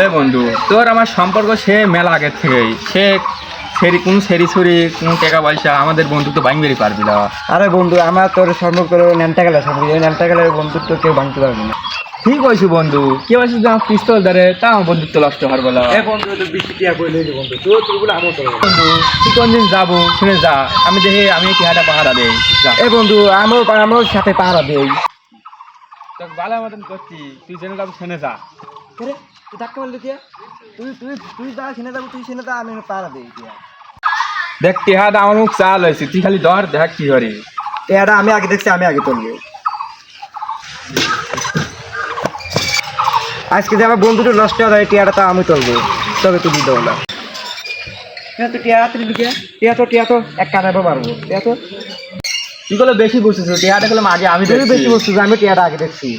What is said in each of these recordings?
এ বন্ধু, তোর আমার সম্পর্ক সে মেলা আগের থেকেই। সে কোনো সেরি ছুরি কোনো টাকা পয়সা আমাদের বন্ধুত্ব ভাঙবেরই পারবি না। আরে বন্ধু, আমার তোর সম্পর্ক ন্যাংটা গেলে সম্পর্ক, এই ন্যাংটা গেলে বন্ধুত্ব কেউ ভাঙতে পারবে না। ঠিক হয়েছে বন্ধু, কেউ আছে যে আমার পিস্তল ধরে তা আমার বন্ধুত্ব নষ্ট হওয়ার বলা। এ বন্ধু, তো বৃষ্টি টিয়া বলে বন্ধু, তোর তোরগুলো আমার করবো বন্ধু তুই কোনদিন যাবো শুনে যা, আমি দেখে আমি টিহাটা পাহারা দেই যা। এ বন্ধু, আমার সাথে পাহারা দেই। তোকে ভালো মতন করছি, তুই জেনে যাবো শুনে যা। তুই ধাক্কা মারলি টিয়া, তুই তুই তুই যা সেনে যাবো, তুই সেনে যা, আমি পাহারা দেই টিয়া। দেখ টিহাটা আমার মুখ চাল হয়েছে, তুই খালি ধর দেখ কি করি। টিয়াটা আমি আগে দেখছি, আমি আগে তুলবো। আজকে যে আমার বন্ধুটা নষ্ট হয়, টিয়াটা তা আমি তুলবো, তবে তুই দিতে না। হ্যাঁ তো টিয়া তুই লিখে, টিয়া তো এক কাটাবো মারবো। টিয়া তো তুই গুলো বেশি বুঝছিস, টিহাটা গেলাম আগে আমি তুই দেখছি। বেশি বলছিস, আমি টিয়াটা আগে দেখছি।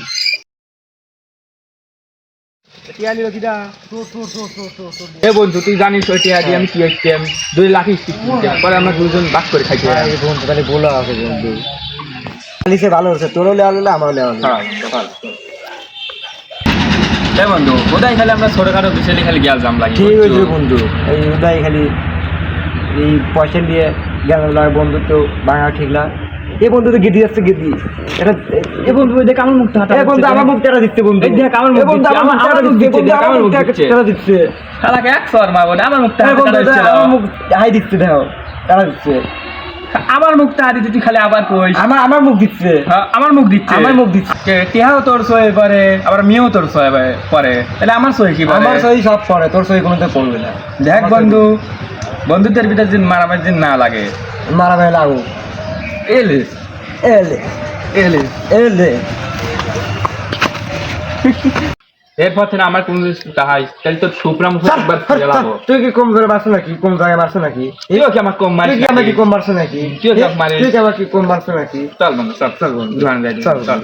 টিয়া নিল কিটা এ বন্ধু তুই জানিস ওই টিহা দিয়ে আমি কি করতাম, 2 লাখ পরে আমরা দুজন বাক করে খাইতে। বন্ধু তাহলে বলো আছে বন্ধু, খালি সে ভালো হচ্ছে, তোরও লেওয়া হলে আমারও লেওয়া হলো। এ বন্ধু কোথায় খালি আমরা ছোটখাটো বিষয় খালি গ্যাস জাম লাগি। ঠিক হয়েছে বন্ধু, এই ওটাই খালি এই পয়সা নিয়ে গেল বন্ধুত্ব ভাঙা ঠিক না। এই বন্ধু তো গেদি যাচ্ছে, গেদি এটা। এ বন্ধু দেখ আমার মুখটা হাঁটা। এ বন্ধু আমার মুখ টাকা দিচ্ছে বন্ধু, এই দেখ আমার মুখ এ বন্ধু দিচ্ছে, আমার মুখ টাকা দিচ্ছে, বন্ধু আমার মুখ টাকা দিচ্ছে। শালাকে এক সর মারবো না, আমার মুখটা এ বন্ধু হাঁটা আমার মুখ হাই দিচ্ছে, দেখো টাকা দিচ্ছে। আমার মুখটা হাঁটি তুই খালি আবার কই। আমার মুখ দিচ্ছে, আমার মুখ দিচ্ছে, আমার মুখ দিচ্ছে। টিহাও তোর সয়ে পরে, আবার মেয়েও তোর সয়ে পরে, তাহলে আমার সই কি পরে? আমার সহি সব পড়ে, তোর সহি কোনোতে পড়বে না। দেখ বন্ধু, বন্ধুত্বের ভিতরে যে মারামারি যে না লাগে। মারা ভাই লাগু এলে এলে এলে এলে এরপর থেকে আমার কোনো কিছু তাহাই তাহলে তোর সুপ্রাম একবার ফিরে লাবো। তুই কি কম ধরে মারছো নাকি, কম জায়গায় মারছো নাকি? এও কি আমার কম মারি? তুই কি আমাকে কম মারছো নাকি? তুই কি আমাকে মারিস? তুই কি আমাকে কম মারছো নাকি? চল বন্ধু চল চল বন্ধু, চল।